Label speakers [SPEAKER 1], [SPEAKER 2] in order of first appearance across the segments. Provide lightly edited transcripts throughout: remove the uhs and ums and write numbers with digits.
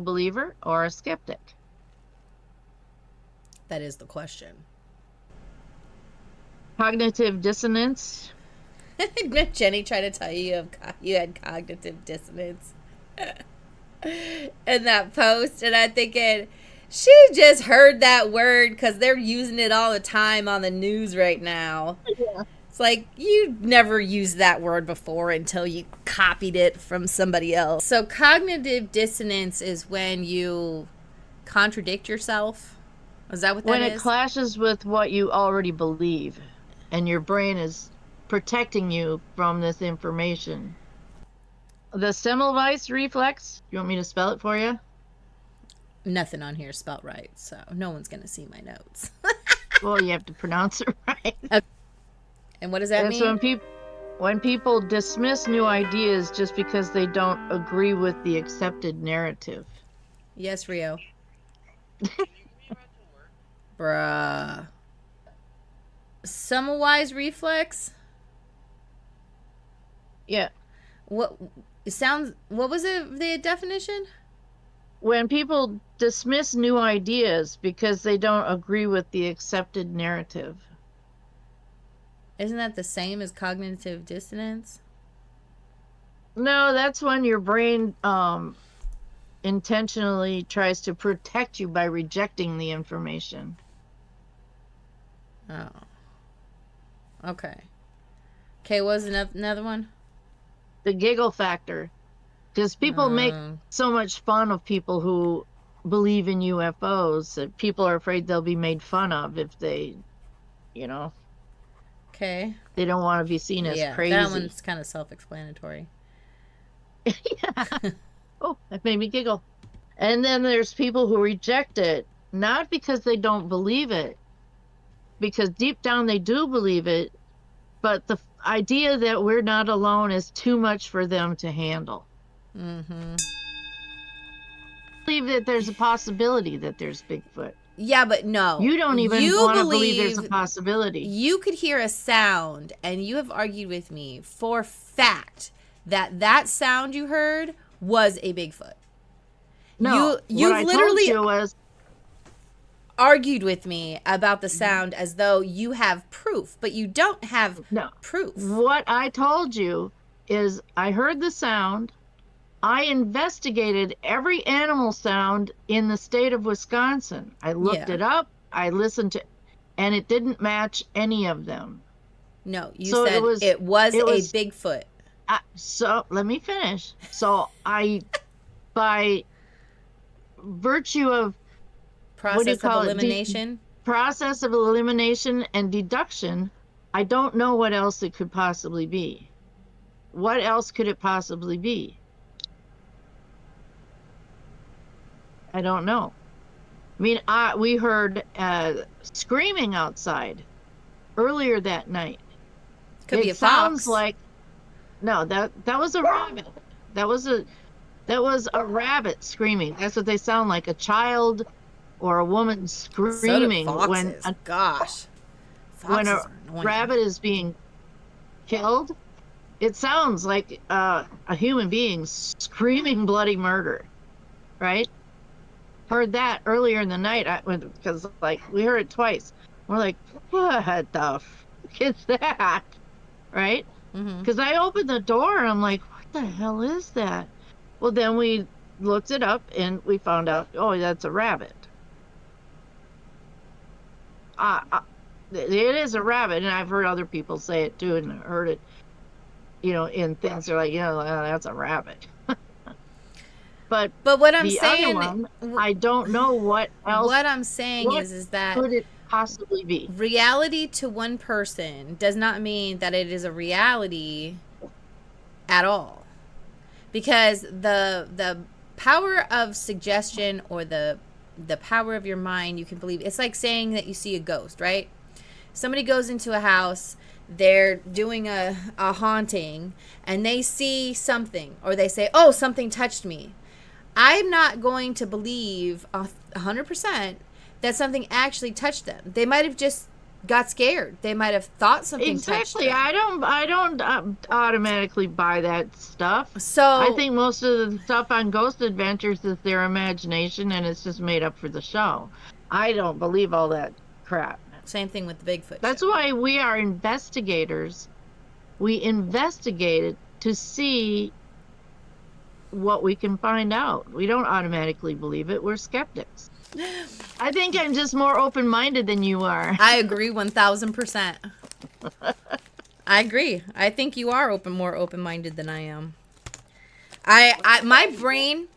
[SPEAKER 1] believer or a skeptic?
[SPEAKER 2] That is the question.
[SPEAKER 1] Cognitive dissonance.
[SPEAKER 2] Jenny tried to tell you you had cognitive dissonance in that post, and I'm thinking she just heard that word because they're using it all the time on the news right now.
[SPEAKER 1] Yeah.
[SPEAKER 2] It's like you never used that word before until you copied it from somebody else. So cognitive dissonance is when you contradict yourself. Is that what that is?
[SPEAKER 1] When it clashes with what you already believe, and your brain is protecting you from this information. The Semmelweis Reflex. You want me to spell it for you?
[SPEAKER 2] Nothing on here is spelled right, so no one's going to see my notes.
[SPEAKER 1] Well, you have to pronounce it right.
[SPEAKER 2] Okay. And what does that mean?
[SPEAKER 1] When people dismiss new ideas just because they don't agree with the accepted narrative.
[SPEAKER 2] Yes, Rio. Bruh. Semmelweis Reflex?
[SPEAKER 1] Yeah.
[SPEAKER 2] What was it, the definition?
[SPEAKER 1] When people dismiss new ideas because they don't agree with the accepted narrative.
[SPEAKER 2] Isn't that the same as cognitive dissonance?
[SPEAKER 1] No, that's when your brain intentionally tries to protect you by rejecting the information.
[SPEAKER 2] Oh. Okay. Okay, what was another one?
[SPEAKER 1] The Giggle Factor. Because people make so much fun of people who believe in UFOs that people are afraid they'll be made fun of if they,
[SPEAKER 2] Okay.
[SPEAKER 1] They don't want to be seen as crazy.
[SPEAKER 2] That one's kind of self-explanatory.
[SPEAKER 1] Yeah. Oh, that made me giggle. And then there's people who reject it, not because they don't believe it, because deep down they do believe it, but the idea that we're not alone is too much for them to handle.
[SPEAKER 2] Mm-hmm.
[SPEAKER 1] I believe that there's a possibility that there's Bigfoot.
[SPEAKER 2] Yeah, but no.
[SPEAKER 1] You don't even want to believe there's a possibility.
[SPEAKER 2] You could hear a sound, and you have argued with me for fact that sound you heard was a Bigfoot.
[SPEAKER 1] No,
[SPEAKER 2] you've literally
[SPEAKER 1] told you was
[SPEAKER 2] argued with me about the sound as though you have proof, but you don't have proof.
[SPEAKER 1] What I told you is I heard the sound. I investigated every animal sound in the state of Wisconsin. I looked it up. I listened to, and it didn't match any of them.
[SPEAKER 2] No, you said it was a Bigfoot.
[SPEAKER 1] So let me finish. So by virtue of
[SPEAKER 2] process of elimination,
[SPEAKER 1] process of elimination and deduction, I don't know what else it could possibly be. What else could it possibly be? I don't know. I mean, we heard screaming outside earlier that night.
[SPEAKER 2] Could be a
[SPEAKER 1] sounds
[SPEAKER 2] fox.
[SPEAKER 1] Like no, that was a rabbit. That was a rabbit screaming. That's what they sound like, a child or a woman screaming when a rabbit is being killed. It sounds like a human being screaming bloody murder, right? Heard that earlier in the night because we heard it twice. We're like, what the fuck is that, right? Because I opened the door and I'm like, what the hell is that? Well, then we looked it up and we found out, oh, that's a rabbit. It is a rabbit, and I've heard other people say it too, and heard it, in things. They're like, that's a rabbit. But
[SPEAKER 2] what I'm
[SPEAKER 1] the
[SPEAKER 2] saying,
[SPEAKER 1] other one, I don't know what else.
[SPEAKER 2] What I'm saying is that
[SPEAKER 1] could it possibly be?
[SPEAKER 2] Reality to one person does not mean that it is a reality at all, because the power of suggestion or the power of your mind, you can believe. It's like saying that you see a ghost, right? Somebody goes into a house, they're doing a haunting, and they see something, or they say, oh, something touched me. I'm not going to believe 100% that something actually touched them. They might have just got scared. They might have thought something touched
[SPEAKER 1] Exactly.
[SPEAKER 2] them.
[SPEAKER 1] I don't automatically buy that stuff. I
[SPEAKER 2] So
[SPEAKER 1] think most of the stuff on Ghost Adventures is their imagination and it's just made up for the show. I don't believe all that crap.
[SPEAKER 2] same thing with the Bigfoot
[SPEAKER 1] That's
[SPEAKER 2] show.
[SPEAKER 1] why we are investigators. We investigate it to see what we can find out. We don't automatically believe it. We're skeptics. I think I'm just more open-minded than you are.
[SPEAKER 2] I agree 1000%. I agree. I think you are more open-minded than I am. My brain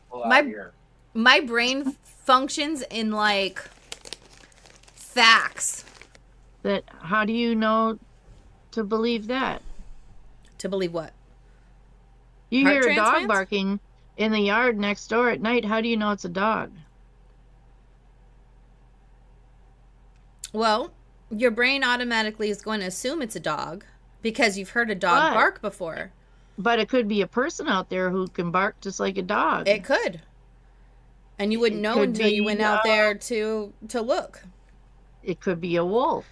[SPEAKER 2] my brain functions in like facts.
[SPEAKER 1] That how do you know to believe that?
[SPEAKER 2] To believe what?
[SPEAKER 1] You
[SPEAKER 2] Heart
[SPEAKER 1] hear a dog
[SPEAKER 2] transplants?
[SPEAKER 1] barking in the yard next door at night. How do you know it's a dog?
[SPEAKER 2] Well, your brain automatically is going to assume it's a dog because you've heard a dog bark before.
[SPEAKER 1] But it could be a person out there who can bark just like a dog.
[SPEAKER 2] It could. And you wouldn't know until you went out there to look.
[SPEAKER 1] It could be a wolf.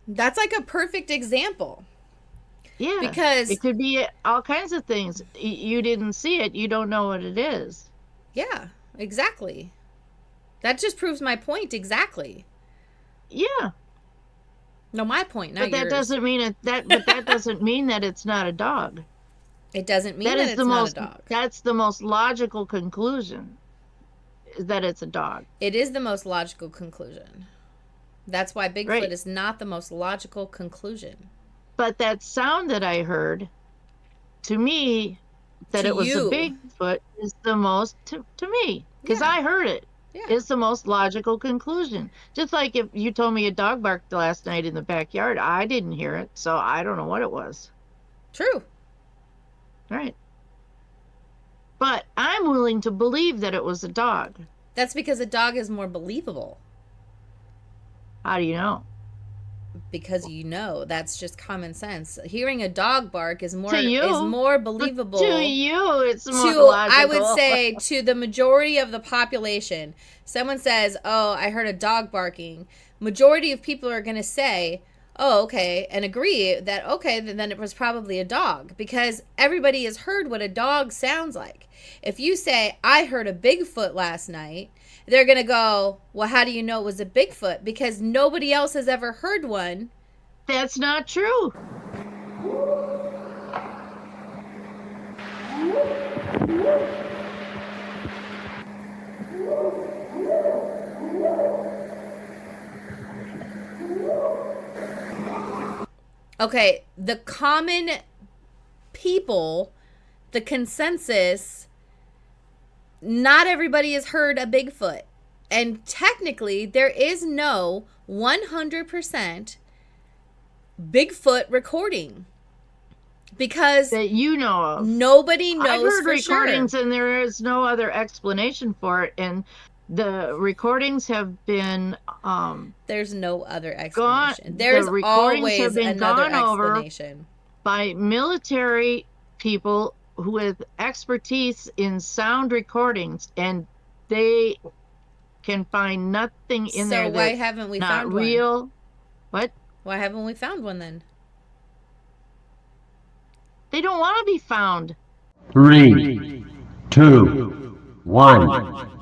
[SPEAKER 2] That's like a perfect example.
[SPEAKER 1] Yeah.
[SPEAKER 2] Because
[SPEAKER 1] it could be all kinds of things. You didn't see it. You don't know what it is.
[SPEAKER 2] Yeah, exactly. That just proves my point exactly.
[SPEAKER 1] Yeah.
[SPEAKER 2] No, my point, not
[SPEAKER 1] but that
[SPEAKER 2] yours.
[SPEAKER 1] doesn't mean that doesn't mean that it's not a dog.
[SPEAKER 2] It doesn't mean that it's not a dog.
[SPEAKER 1] That's the most logical conclusion, is that it's a dog.
[SPEAKER 2] It is the most logical conclusion. That's why Bigfoot is not the most logical conclusion.
[SPEAKER 1] But that sound that I heard, to me, that it was a Bigfoot is the most, to me, because I heard it, is the most logical conclusion. Just like if you told me a dog barked last night in the backyard, I didn't hear it, so I don't know what it was.
[SPEAKER 2] True.
[SPEAKER 1] Right. But I'm willing to believe that it was a dog.
[SPEAKER 2] That's because a dog is more believable.
[SPEAKER 1] How do you know?
[SPEAKER 2] Because you know, that's just common sense. Hearing a dog bark is more believable.
[SPEAKER 1] But to you, it's more logical.
[SPEAKER 2] I would say to the majority of the population, someone says, "Oh, I heard a dog barking." Majority of people are going to say, "Oh, okay," and agree that okay, then it was probably a dog, because everybody has heard what a dog sounds like. If you say, "I heard a Bigfoot last night," they're going to go, "Well, how do you know it was a Bigfoot?" Because nobody else has ever heard one.
[SPEAKER 1] That's not true.
[SPEAKER 2] Okay, the common people, the consensus, not everybody has heard a Bigfoot. And technically, there is no 100% Bigfoot recording. Because
[SPEAKER 1] that you know of.
[SPEAKER 2] Nobody knows
[SPEAKER 1] I've heard
[SPEAKER 2] for
[SPEAKER 1] recordings
[SPEAKER 2] sure.
[SPEAKER 1] And there is no other explanation for it. And the recordings have been
[SPEAKER 2] there's no other explanation. There's always another explanation
[SPEAKER 1] by military people who with expertise in sound recordings, and they can find nothing in there.
[SPEAKER 2] So why haven't we found one?
[SPEAKER 1] Real. What?
[SPEAKER 2] Why haven't we found one then?
[SPEAKER 1] They don't want to be found.
[SPEAKER 3] 3, 2, 1.